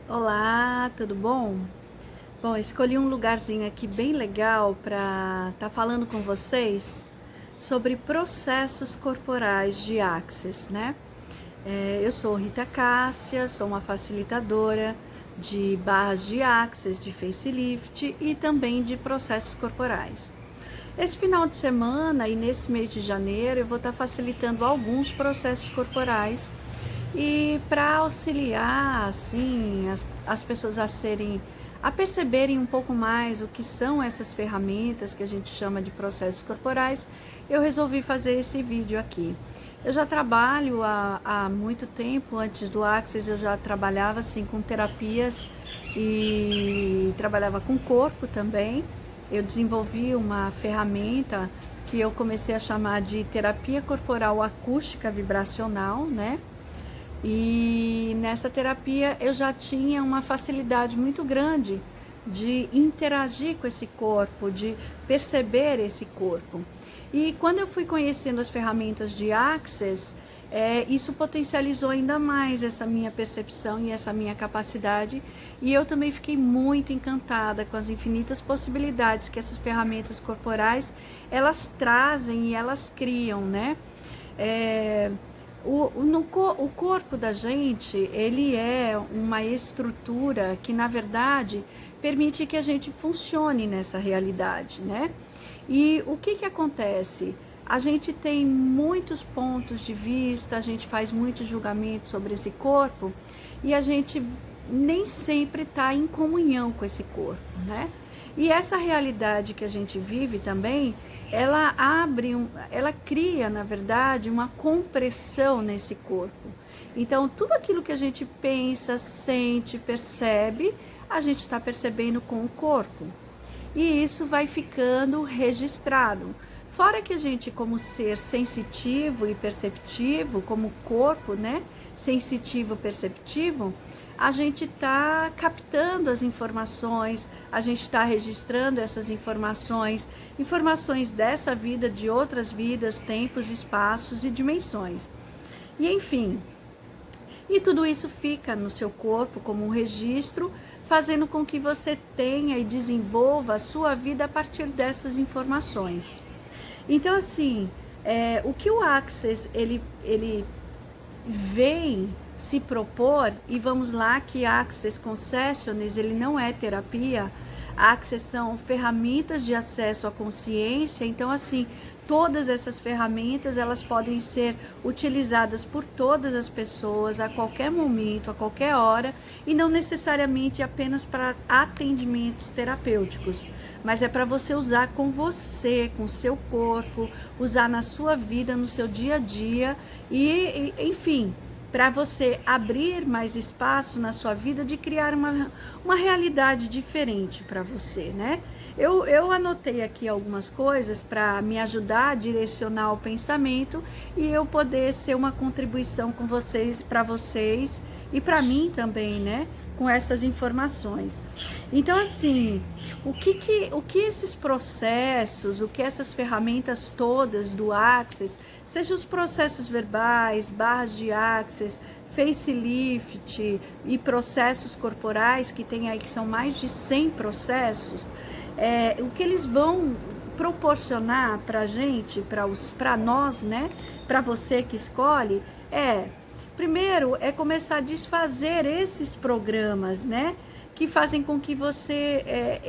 Olá, tudo bom? Bom, escolhi um lugarzinho aqui bem legal para estar falando com vocês sobre processos corporais de Access, né? Eu sou Rita Cássia, sou uma facilitadora de barras de Access, de facelift e também de processos corporais. Esse final de semana e nesse mês de janeiro eu vou estar facilitando alguns processos corporais e para auxiliar assim as pessoas a perceberem um pouco mais o que são essas ferramentas que a gente chama de processos corporais, eu resolvi fazer esse vídeo aqui. Eu já trabalho há muito tempo. Antes do Access eu já trabalhava assim com terapias e trabalhava com corpo também. Eu desenvolvi uma ferramenta que eu comecei a chamar de terapia corporal acústica vibracional, né? E nessa terapia eu já tinha uma facilidade muito grande de interagir com esse corpo, de perceber esse corpo. E quando eu fui conhecendo as ferramentas de Access, isso potencializou ainda mais essa minha percepção e essa minha capacidade. E eu também fiquei muito encantada com as infinitas possibilidades que essas ferramentas corporais elas trazem e elas criam, né? É, o corpo da gente, ele é uma estrutura que, na verdade, permite que a gente funcione nessa realidade, né? E o que acontece? A gente tem muitos pontos de vista, a gente faz muitos julgamentos sobre esse corpo e a gente nem sempre está em comunhão com esse corpo, né? E essa realidade que a gente vive também, ela cria, na verdade, uma compressão nesse corpo. Então, tudo aquilo que a gente pensa, sente, percebe, a gente está percebendo com o corpo. E isso vai ficando registrado. Fora que a gente, como ser sensitivo e perceptivo, como corpo, né? Sensitivo, perceptivo, a gente está captando as informações, a gente está registrando essas informações, informações dessa vida, de outras vidas, tempos, espaços e dimensões. E enfim, e tudo isso fica no seu corpo como um registro, fazendo com que você tenha e desenvolva a sua vida a partir dessas informações. Então, assim, o que o Access ele vem se propor, e vamos lá que Access Concessions ele não é terapia, Access são ferramentas de acesso à consciência. Então, assim, todas essas ferramentas elas podem ser utilizadas por todas as pessoas a qualquer momento, a qualquer hora, e não necessariamente apenas para atendimentos terapêuticos, mas é para você usar com você, com o seu corpo, usar na sua vida, no seu dia a dia e enfim, para você abrir mais espaço na sua vida de criar uma realidade diferente para você, né? Eu anotei aqui algumas coisas para me ajudar a direcionar o pensamento e eu poder ser uma contribuição com vocês, para vocês e para mim também, né? Com essas informações. Então, assim, o que esses processos, o que essas ferramentas todas do Access, seja os processos verbais, barras de Access, facelift e processos corporais, que tem aí que são mais de 100 processos, o que eles vão proporcionar para gente, para nós, né, para você que escolhe, primeiro é começar a desfazer esses programas, né, que fazem com que você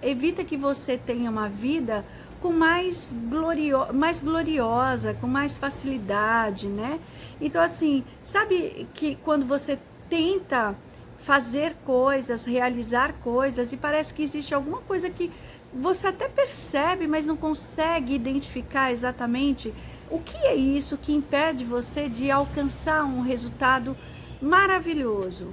evita que você tenha uma vida com mais gloriosa, com mais facilidade, né? Então, assim, sabe que quando você tenta fazer coisas, realizar coisas, e parece que existe alguma coisa que você até percebe, mas não consegue identificar exatamente o que é isso que impede você de alcançar um resultado maravilhoso.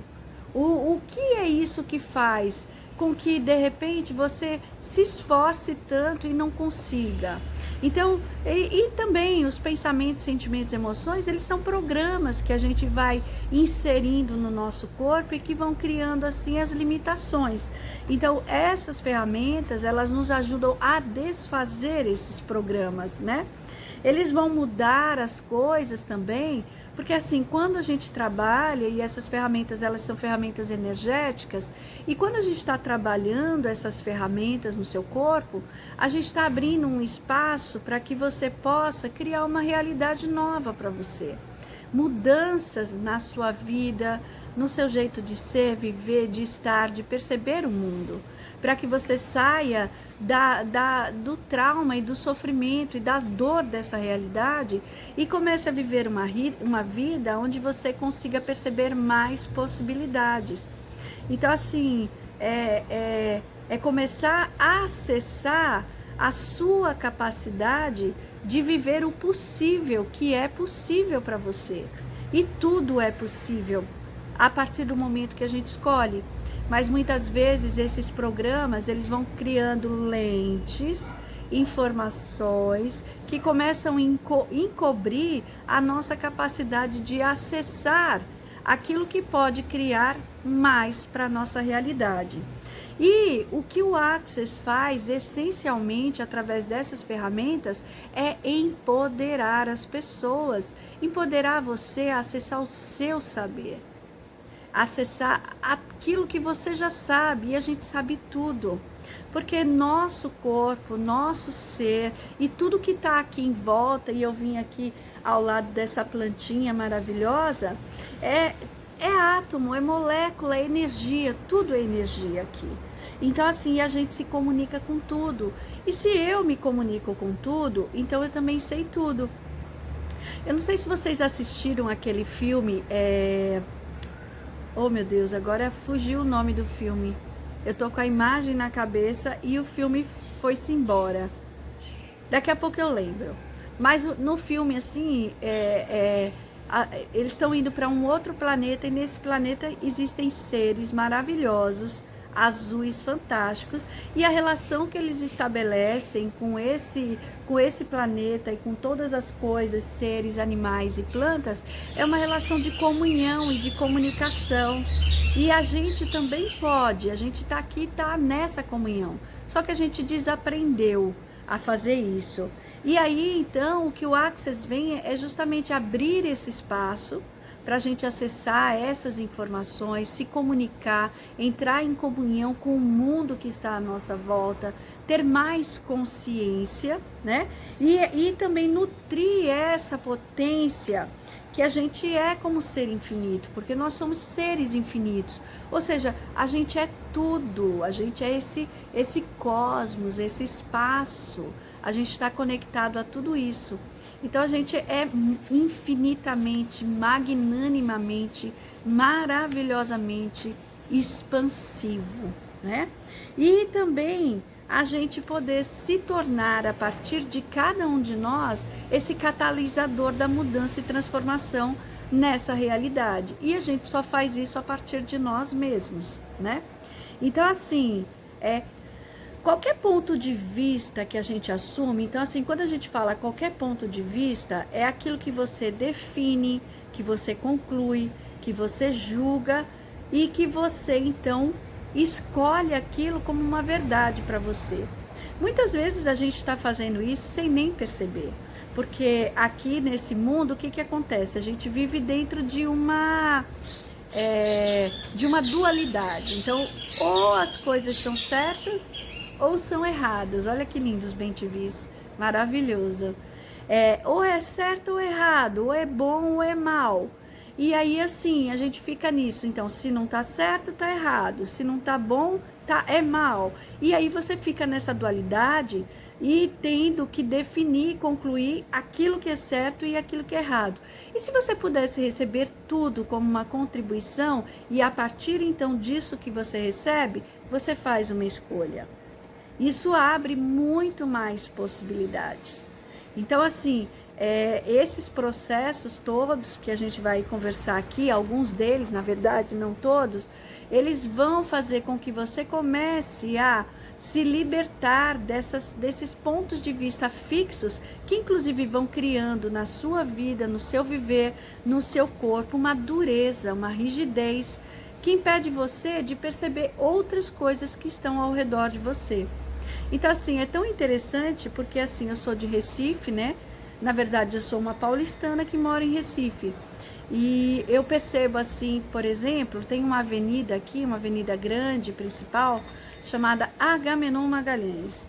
O que é isso que faz com que de repente você se esforce tanto e não consiga? Então, e também os pensamentos, sentimentos, emoções, eles são programas que a gente vai inserindo no nosso corpo e que vão criando assim as limitações. Então, essas ferramentas, elas nos ajudam a desfazer esses programas, né? Eles vão mudar as coisas também Porque assim, quando a gente trabalha, e essas ferramentas, elas são ferramentas energéticas, e quando a gente está trabalhando essas ferramentas no seu corpo, a gente está abrindo um espaço para que você possa criar uma realidade nova para você. Mudanças na sua vida, no seu jeito de ser, viver, de estar, de perceber o mundo. Para que você saia do trauma e do sofrimento e da dor dessa realidade e comece a viver uma vida onde você consiga perceber mais possibilidades. Então, assim, é começar a acessar a sua capacidade de viver o possível, que é possível para você. E tudo é possível a partir do momento que a gente escolhe. Mas muitas vezes esses programas, eles vão criando lentes, informações que começam a encobrir a nossa capacidade de acessar aquilo que pode criar mais para a nossa realidade. E o que o Access faz, essencialmente, através dessas ferramentas, é empoderar as pessoas, empoderar você a acessar o seu saber, acessar aquilo que você já sabe, e a gente sabe tudo. Porque nosso corpo, nosso ser e tudo que está aqui em volta, e eu vim aqui ao lado dessa plantinha maravilhosa, é átomo, é molécula, é energia, tudo é energia aqui. Então assim, a gente se comunica com tudo. E se eu me comunico com tudo, então eu também sei tudo. Eu não sei se vocês assistiram aquele filme, oh meu Deus, agora fugiu o nome do filme. Eu tô com a imagem na cabeça e o filme foi-se embora. Daqui a pouco eu lembro. Mas no filme, assim, eles estão indo para um outro planeta e nesse planeta existem seres maravilhosos, azuis, fantásticos, e a relação que eles estabelecem com esse planeta e com todas as coisas, seres, animais e plantas, é uma relação de comunhão e de comunicação. E a gente também pode, a gente está aqui, está nessa comunhão, só que a gente desaprendeu a fazer isso. E aí, então, o que o Access vem é justamente abrir esse espaço para a gente acessar essas informações, se comunicar, entrar em comunhão com o mundo que está à nossa volta, ter mais consciência, né? E também nutrir essa potência que a gente é como ser infinito, porque nós somos seres infinitos. Ou seja, a gente é tudo, a gente é esse cosmos, esse espaço, a gente está conectado a tudo isso. Então a gente é infinitamente, magnanimamente, maravilhosamente expansivo, né? E também a gente poder se tornar, a partir de cada um de nós, esse catalisador da mudança e transformação nessa realidade. E a gente só faz isso a partir de nós mesmos, né? Então, assim, qualquer ponto de vista que a gente assume, então assim, quando a gente fala qualquer ponto de vista, é aquilo que você define, que você conclui, que você julga e que você então escolhe aquilo como uma verdade para você. Muitas vezes a gente está fazendo isso sem nem perceber, porque aqui nesse mundo, o que acontece? A gente vive dentro de uma dualidade. Então, ou as coisas são certas ou são erradas. Olha que lindos bem-te-vis, maravilhoso. Ou é certo ou errado, ou é bom ou é mal. E aí assim, a gente fica nisso. Então, se não tá certo, tá errado. Se não tá bom, é mal. E aí você fica nessa dualidade e tendo que definir, concluir aquilo que é certo e aquilo que é errado. E se você pudesse receber tudo como uma contribuição e a partir então disso que você recebe, você faz uma escolha. Isso abre muito mais possibilidades. Então, assim, esses processos todos que a gente vai conversar aqui, alguns deles, na verdade, não todos, eles vão fazer com que você comece a se libertar desses pontos de vista fixos, que inclusive vão criando na sua vida, no seu viver, no seu corpo, uma dureza, uma rigidez, que impede você de perceber outras coisas que estão ao redor de você. Então, assim, é tão interessante, porque assim, eu sou de Recife, né? Na verdade, eu sou uma paulistana que mora em Recife. E eu percebo assim, por exemplo, tem uma avenida aqui, uma avenida grande, principal, chamada Agamenon Magalhães.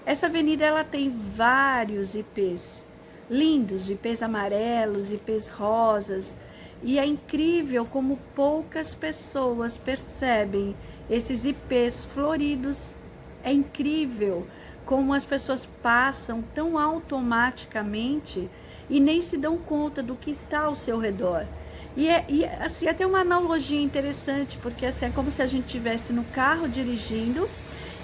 Essa avenida ela tem vários ipês, lindos, ipês amarelos, ipês rosas, e é incrível como poucas pessoas percebem esses ipês floridos. É incrível como as pessoas passam tão automaticamente e nem se dão conta do que está ao seu redor. E assim, até uma analogia interessante, porque assim, é como se a gente estivesse no carro dirigindo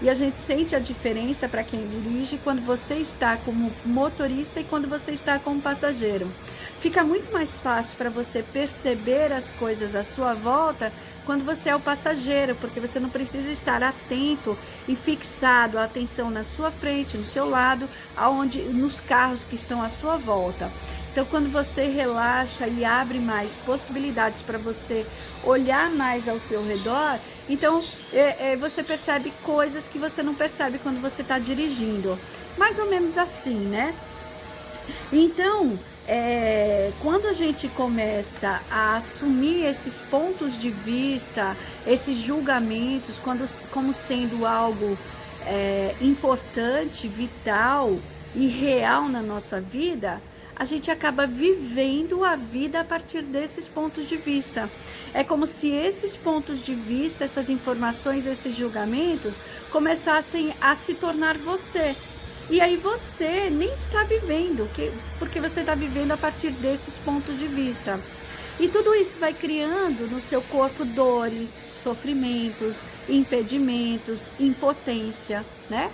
e a gente sente a diferença para quem dirige quando você está como motorista e quando você está como passageiro. Fica muito mais fácil para você perceber as coisas à sua volta quando você é o passageiro, porque você não precisa estar atento e fixado a atenção na sua frente, no seu lado, aonde nos carros que estão à sua volta. Então, quando você relaxa e abre mais possibilidades para você olhar mais ao seu redor, então você percebe coisas que você não percebe quando você está dirigindo. Mais ou menos assim, né? Então, quando a gente começa a assumir esses pontos de vista, esses julgamentos, como sendo algo importante, vital e real na nossa vida, a gente acaba vivendo a vida a partir desses pontos de vista. É como se esses pontos de vista, essas informações, esses julgamentos começassem a se tornar você. E aí você nem está vivendo, porque você está vivendo a partir desses pontos de vista. E tudo isso vai criando no seu corpo dores, sofrimentos, impedimentos, impotência, né?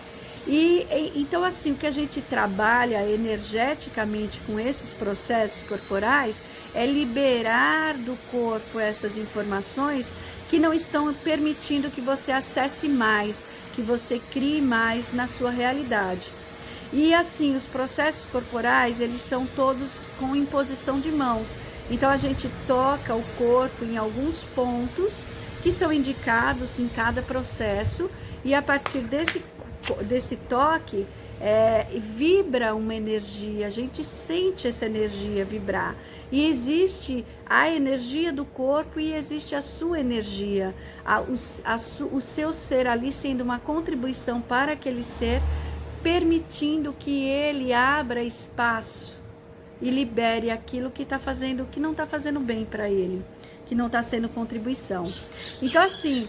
Então assim, o que a gente trabalha energeticamente com esses processos corporais é liberar do corpo essas informações que não estão permitindo que você acesse mais, que você crie mais na sua realidade. E assim, os processos corporais, eles são todos com imposição de mãos. Então a gente toca o corpo em alguns pontos que são indicados em cada processo, e a partir desse toque vibra uma energia, a gente sente essa energia vibrar. E existe a energia do corpo e existe a sua energia, o seu ser ali sendo uma contribuição para aquele ser, permitindo que ele abra espaço e libere aquilo que está fazendo, que não está fazendo bem para ele, que não está sendo contribuição. Então assim,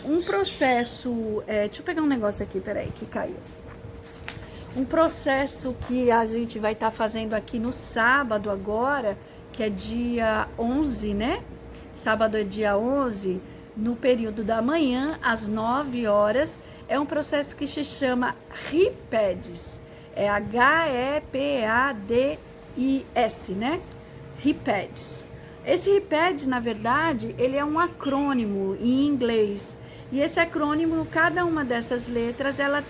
um processo, deixa eu pegar um negócio aqui, peraí, que caiu. Um processo que a gente vai estar fazendo aqui no sábado agora, que é dia 11, né? Sábado é dia 11, no período da manhã, às 9 horas, é um processo que se chama HIPADS, é HEPADIS, né? HIPADS. Esse HIPADS, na verdade, ele é um acrônimo em inglês. E esse acrônimo, cada uma dessas letras, ela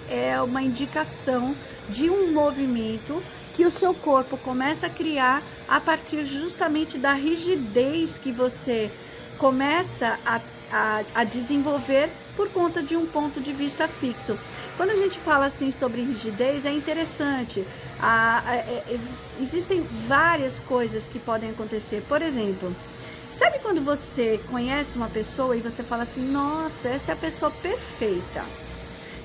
é uma indicação de um movimento que o seu corpo começa a criar a partir justamente da rigidez que você começa a desenvolver por conta de um ponto de vista fixo. Quando a gente fala assim sobre rigidez, é interessante. Existem várias coisas que podem acontecer. Por exemplo, sabe quando você conhece uma pessoa e você fala assim, nossa, essa é a pessoa perfeita.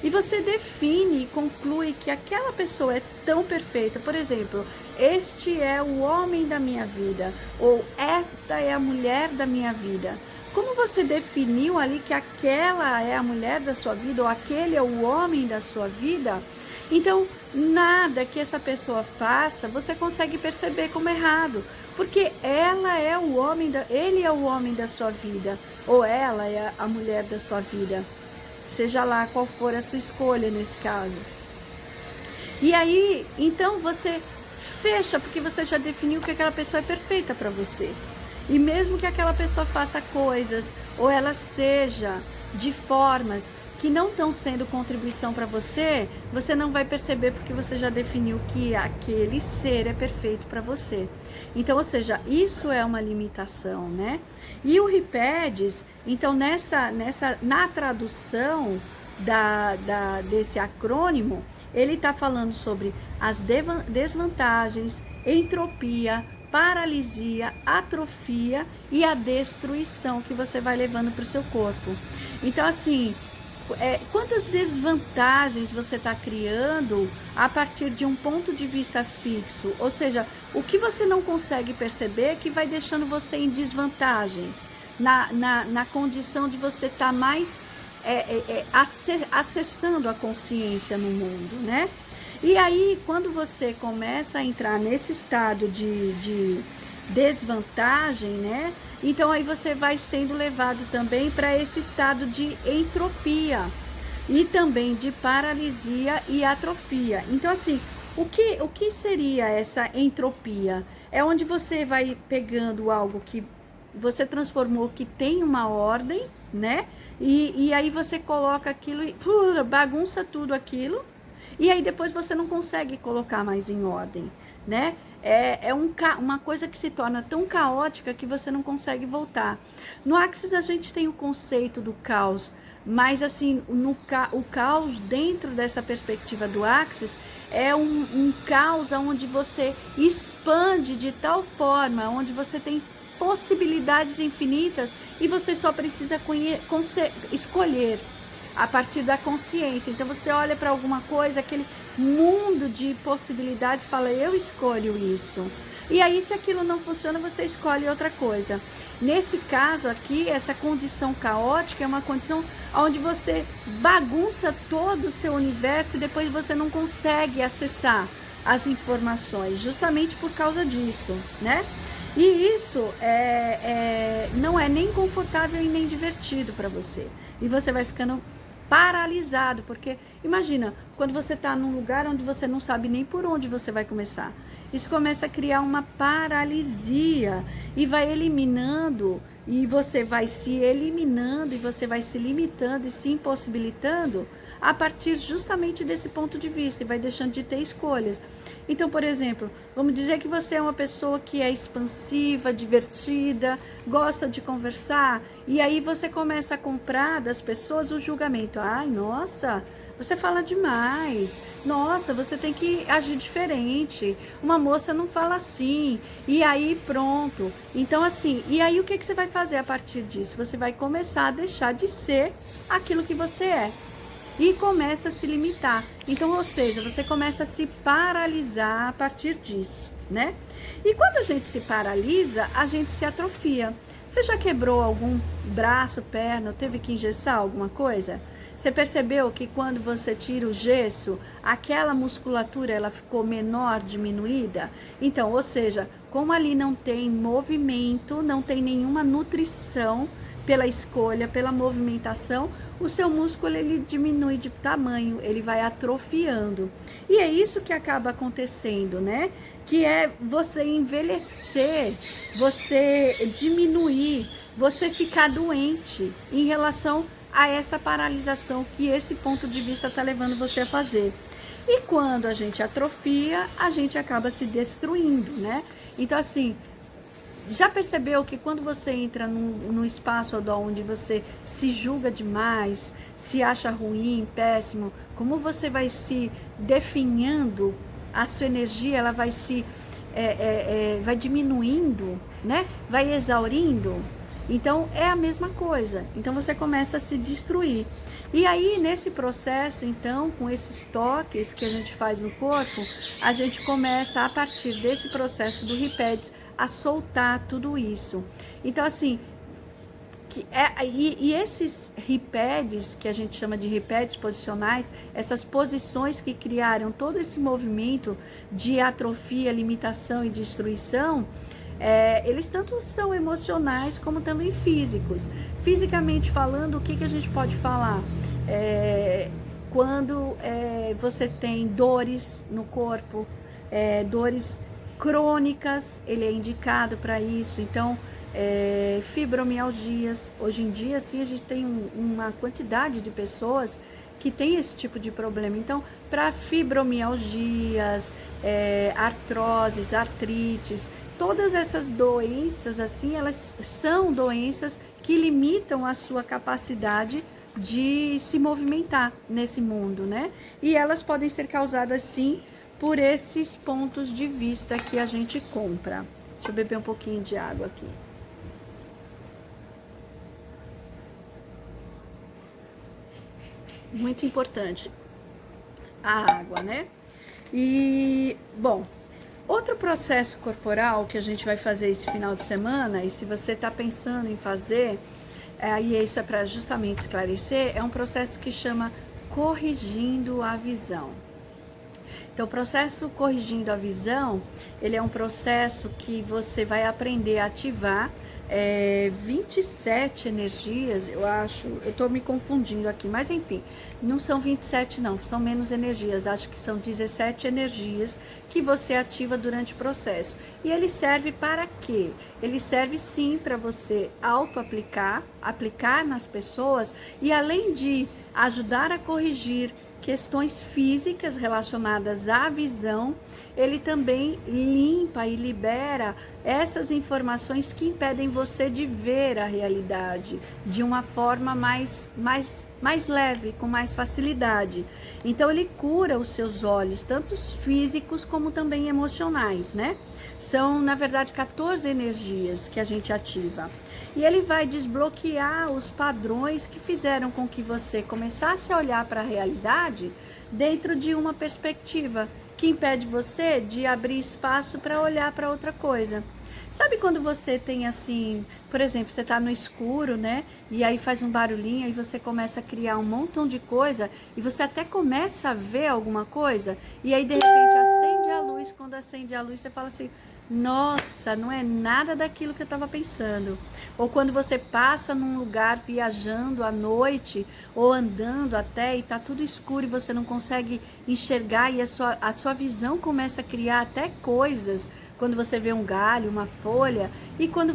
E você define e conclui que aquela pessoa é tão perfeita. Por exemplo, este é o homem da minha vida, ou esta é a mulher da minha vida. Como você definiu ali que aquela é a mulher da sua vida, ou aquele é o homem da sua vida, então nada que essa pessoa faça você consegue perceber como errado, porque ela é o homem ele é o homem da sua vida, ou ela é a mulher da sua vida, seja lá qual for a sua escolha nesse caso. E aí, então você fecha, porque você já definiu que aquela pessoa é perfeita para você. E mesmo que aquela pessoa faça coisas, ou ela seja de formas que não estão sendo contribuição para você, você não vai perceber, porque você já definiu que aquele ser é perfeito para você. Então, ou seja, isso é uma limitação, né? E o HIPADS, então na tradução desse acrônimo, ele está falando sobre as desvantagens, entropia, paralisia, atrofia e a destruição que você vai levando para o seu corpo. Então, assim, quantas desvantagens você está criando a partir de um ponto de vista fixo? Ou seja, o que você não consegue perceber que vai deixando você em desvantagem, na condição de você estar mais acessando a consciência no mundo, né? E aí, quando você começa a entrar nesse estado de desvantagem, né? Então aí você vai sendo levado também para esse estado de entropia e também de paralisia e atrofia. Então, assim, o que seria essa entropia? É onde você vai pegando algo que você transformou, que tem uma ordem, né? E aí você coloca aquilo e bagunça tudo aquilo. E aí depois você não consegue colocar mais em ordem, né? Uma coisa que se torna tão caótica que você não consegue voltar. No Axis a gente tem o conceito do caos, mas assim, o caos dentro dessa perspectiva do Axis é um caos onde você expande de tal forma, onde você tem possibilidades infinitas e você só precisa escolher a partir da consciência. Então você olha para alguma coisa, aquele mundo de possibilidades, fala, eu escolho isso. E aí, se aquilo não funciona, você escolhe outra coisa. Nesse caso aqui, essa condição caótica é uma condição onde você bagunça todo o seu universo e depois você não consegue acessar as informações, justamente por causa disso, né? E isso não é nem confortável e nem divertido para você. E você vai ficando paralisado, porque imagina, quando você está num lugar onde você não sabe nem por onde você vai começar, isso começa a criar uma paralisia e vai eliminando, e você vai se eliminando, e você vai se limitando e se impossibilitando a partir justamente desse ponto de vista, e vai deixando de ter escolhas. Então, por exemplo, vamos dizer que você é uma pessoa que é expansiva, divertida, gosta de conversar, e aí você começa a comprar das pessoas o julgamento. Ai, nossa, você fala demais. Nossa, você tem que agir diferente. Uma moça não fala assim. E aí, pronto. Então, assim, e aí o que você vai fazer a partir disso? Você vai começar a deixar de ser aquilo que você é. E começa a se limitar. Então, ou seja, você começa a se paralisar a partir disso, né? E quando a gente se paralisa, a gente se atrofia. Você já quebrou algum braço, perna, ou teve que engessar alguma coisa? Você percebeu que quando você tira o gesso, aquela musculatura ela ficou menor, diminuída? Então, ou seja, como ali não tem movimento, não tem nenhuma nutrição pela escolha, pela movimentação, o seu músculo ele diminui de tamanho, ele vai atrofiando. E é isso que acaba acontecendo, né? Que é você envelhecer, você diminuir, você ficar doente em relação a essa paralisação que esse ponto de vista está levando você a fazer. E quando a gente atrofia, a gente acaba se destruindo, né? Então, assim, já percebeu que quando você entra num espaço onde você se julga demais, se acha ruim, péssimo, como você vai se definhando, a sua energia ela vai se vai diminuindo, né? Vai exaurindo. Então é a mesma coisa. Então você começa a se destruir. E aí nesse processo, então, com esses toques que a gente faz no corpo, a gente começa a partir desse processo do Ripedes a soltar tudo isso. Então, assim, e esses ripedes, que a gente chama de ripedes posicionais, essas posições que criaram todo esse movimento de atrofia, limitação e destruição, eles tanto são emocionais como também físicos. Fisicamente falando, o que a gente pode falar? Quando você tem dores no corpo, dores crônicas, ele é indicado para isso. Então, fibromialgias, hoje em dia, assim, a gente tem uma quantidade de pessoas que tem esse tipo de problema. Então, para fibromialgias, artroses, artrites, todas essas doenças, assim, elas são doenças que limitam a sua capacidade de se movimentar nesse mundo, né? E elas podem ser causadas sim por esses pontos de vista que a gente compra. Deixa eu beber um pouquinho de água aqui. Muito importante a água, né? E, bom, outro processo corporal que a gente vai fazer esse final de semana, e se você está pensando em fazer, e isso é para justamente esclarecer, é um processo que chama corrigindo a visão. Então, o processo corrigindo a visão, ele é um processo que você vai aprender a ativar 27 energias, eu acho, eu estou me confundindo aqui, mas enfim, não são 27 não, são menos energias, acho que são 17 energias que você ativa durante o processo. E ele serve para quê? Ele serve sim para você auto-aplicar, aplicar nas pessoas, e além de ajudar a corrigir questões físicas relacionadas à visão, ele também limpa e libera essas informações que impedem você de ver a realidade de uma forma mais leve, com mais facilidade. Então ele cura os seus olhos, tanto os físicos como também emocionais, né? São, na verdade, 14 energias que a gente ativa. E ele vai desbloquear os padrões que fizeram com que você começasse a olhar para a realidade dentro de uma perspectiva que impede você de abrir espaço para olhar para outra coisa. Sabe quando você tem assim, por exemplo, você está no escuro, né? E aí faz um barulhinho e você começa a criar um montão de coisa e você até começa a ver alguma coisa e aí de repente acende a luz, quando acende a luz você fala assim: nossa, não é nada daquilo que eu estava pensando. Ou quando você passa num lugar viajando à noite ou andando até e está tudo escuro e você não consegue enxergar e a sua visão começa a criar até coisas. Quando você vê um galho, uma folha, e quando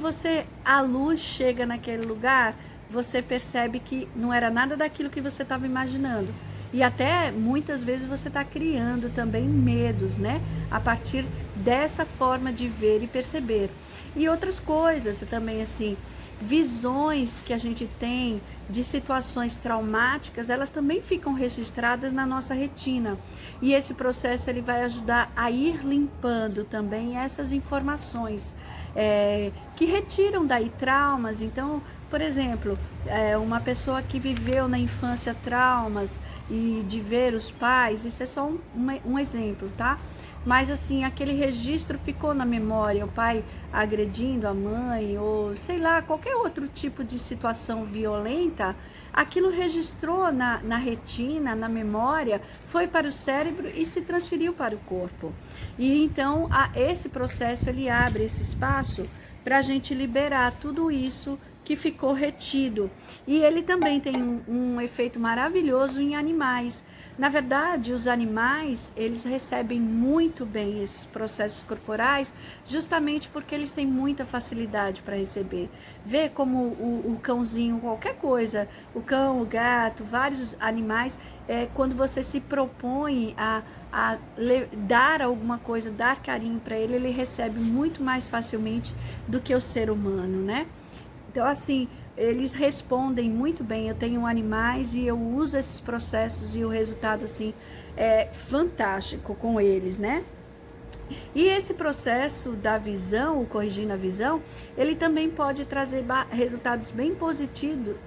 a luz chega naquele lugar, você percebe que não era nada daquilo que você estava imaginando. E até muitas vezes você está criando também medos, né? A partir dessa forma de ver e perceber. E outras coisas também, assim, visões que a gente tem de situações traumáticas, elas também ficam registradas na nossa retina. E esse processo ele vai ajudar a ir limpando também essas informações que retiram daí traumas. Então, por exemplo, uma pessoa que viveu na infância traumas e de ver os pais, isso é só um exemplo, tá? Mas assim, aquele registro ficou na memória, o pai agredindo a mãe, ou sei lá, qualquer outro tipo de situação violenta, aquilo registrou na retina, na memória, foi para o cérebro e se transferiu para o corpo. E então, esse processo, ele abre esse espaço para a gente liberar tudo isso que ficou retido. E ele também tem um efeito maravilhoso em animais. Na verdade, os animais, eles recebem muito bem esses processos corporais, justamente porque eles têm muita facilidade para receber. Vê como o cãozinho, qualquer coisa, o cão, o gato, vários animais, quando você se propõe a dar alguma coisa, dar carinho para ele, ele recebe muito mais facilmente do que o ser humano, né? Então, assim, eles respondem muito bem. Eu tenho animais e eu uso esses processos e o resultado, assim, é fantástico com eles, né? E esse processo da visão, o corrigindo a visão, ele também pode trazer resultados bem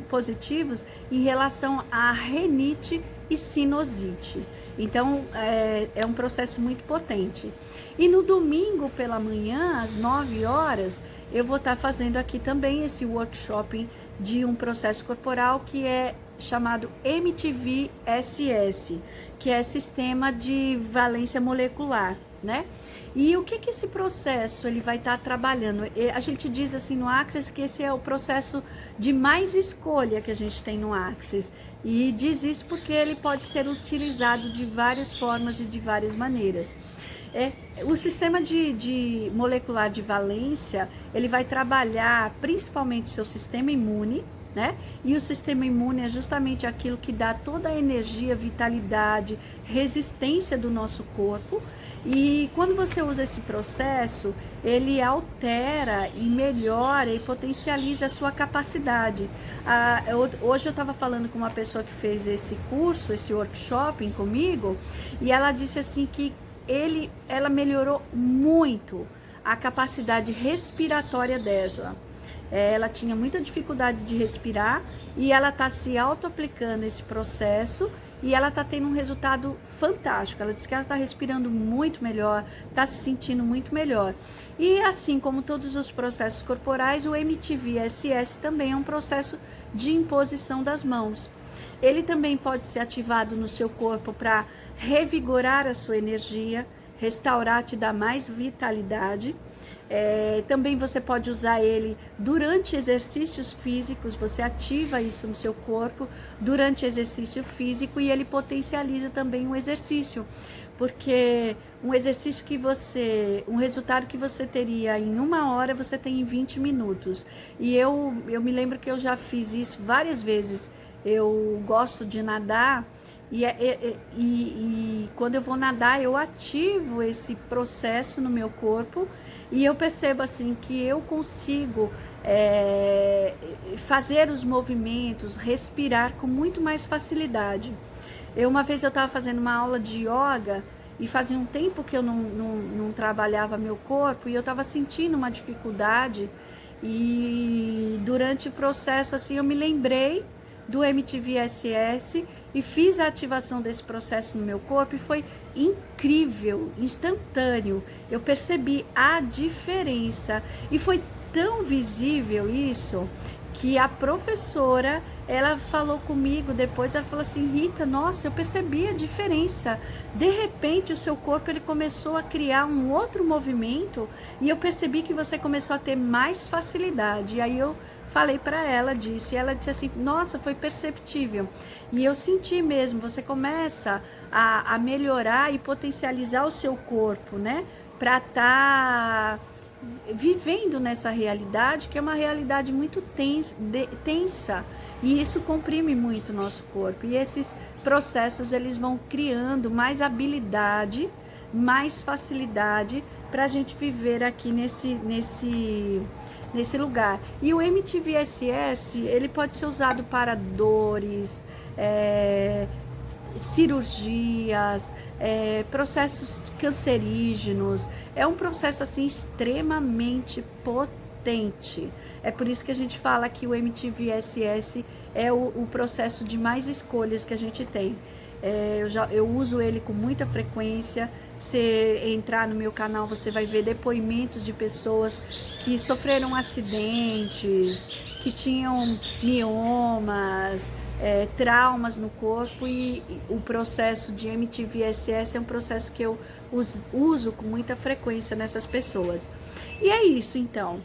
positivos em relação à renite e sinusite. Então, é um processo muito potente. E no domingo pela manhã, às 9 horas, eu vou estar fazendo aqui também esse workshop de um processo corporal que é chamado MTV-SS, que é Sistema de Valência Molecular, né? E o que esse processo ele vai estar trabalhando? A gente diz assim no Access que esse é o processo de mais escolha que a gente tem no Access. E diz isso porque ele pode ser utilizado de várias formas e de várias maneiras. O sistema de molecular de valência, ele vai trabalhar principalmente seu sistema imune, né? E o sistema imune é justamente aquilo que dá toda a energia, vitalidade, resistência do nosso corpo. E quando você usa esse processo, ele altera e melhora e potencializa a sua capacidade. Hoje eu estava falando com uma pessoa que fez esse curso, esse workshop comigo, e ela disse assim que ela melhorou muito a capacidade respiratória dela. Ela tinha muita dificuldade de respirar e ela está se auto-aplicando esse processo e ela está tendo um resultado fantástico. Ela disse que ela está respirando muito melhor, está se sentindo muito melhor. E assim como todos os processos corporais, o MTV-SS também é um processo de imposição das mãos. Ele também pode ser ativado no seu corpo para revigorar a sua energia, restaurar, te dar mais vitalidade. Também você pode usar ele durante exercícios físicos, você ativa isso no seu corpo durante exercício físico e ele potencializa também o exercício, porque um exercício um resultado que você teria em 1 hora, você tem em 20 minutos. E eu me lembro que eu já fiz isso várias vezes. Eu gosto de nadar e quando eu vou nadar eu ativo esse processo no meu corpo e eu percebo assim que eu consigo fazer os movimentos, respirar com muito mais facilidade. Uma vez eu estava fazendo uma aula de yoga e fazia um tempo que eu não trabalhava meu corpo e eu estava sentindo uma dificuldade e durante o processo assim eu me lembrei do MTV-SS e fiz a ativação desse processo no meu corpo e foi incrível, instantâneo. Eu percebi a diferença e foi tão visível isso que a professora, ela falou comigo depois, ela falou assim: Rita, nossa, eu percebi a diferença. De repente o seu corpo ele começou a criar um outro movimento e eu percebi que você começou a ter mais facilidade. E aí eu falei para ela disso e ela disse assim: nossa, foi perceptível. E eu senti mesmo, você começa a melhorar e potencializar o seu corpo, né? Para estar vivendo nessa realidade, que é uma realidade muito tensa. E isso comprime muito o nosso corpo. E esses processos, eles vão criando mais habilidade, mais facilidade para a gente viver aqui nesse lugar. E o MTV-SS, ele pode ser usado para dores, cirurgias, processos cancerígenos. É um processo assim extremamente potente. É por isso que a gente fala que o MTV-SS é o processo de mais escolhas que a gente tem. Eu uso ele com muita frequência. Se entrar no meu canal, você vai ver depoimentos de pessoas que sofreram acidentes, que tinham miomas, traumas no corpo, e o processo de MTV-SS é um processo que eu uso com muita frequência nessas pessoas. E é isso, então.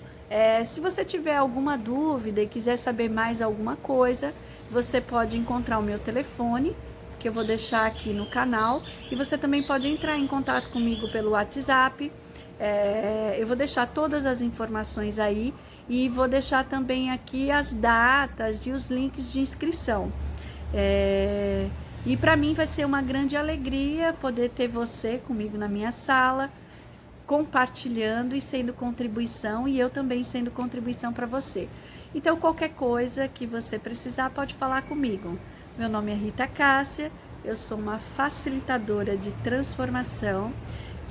Se você tiver alguma dúvida e quiser saber mais alguma coisa, você pode encontrar o meu telefone, que eu vou deixar aqui no canal, e você também pode entrar em contato comigo pelo WhatsApp. Eu vou deixar todas as informações aí e vou deixar também aqui as datas e os links de inscrição. E para mim vai ser uma grande alegria poder ter você comigo na minha sala, compartilhando e sendo contribuição, e eu também sendo contribuição para você. Então, qualquer coisa que você precisar, pode falar comigo. Meu nome é Rita Cássia, eu sou uma facilitadora de transformação,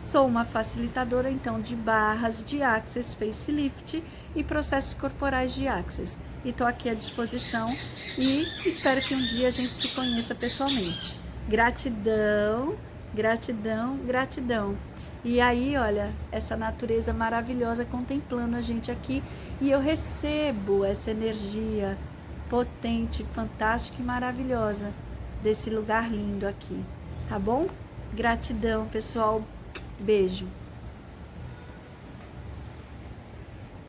sou uma facilitadora então de barras de Access, facelift e processos corporais de Access. E estou aqui à disposição e espero que um dia a gente se conheça pessoalmente. Gratidão, gratidão, gratidão. E aí, olha, essa natureza maravilhosa contemplando a gente aqui, e eu recebo essa energia potente, fantástica e maravilhosa desse lugar lindo aqui, tá bom? Gratidão, pessoal. Beijo.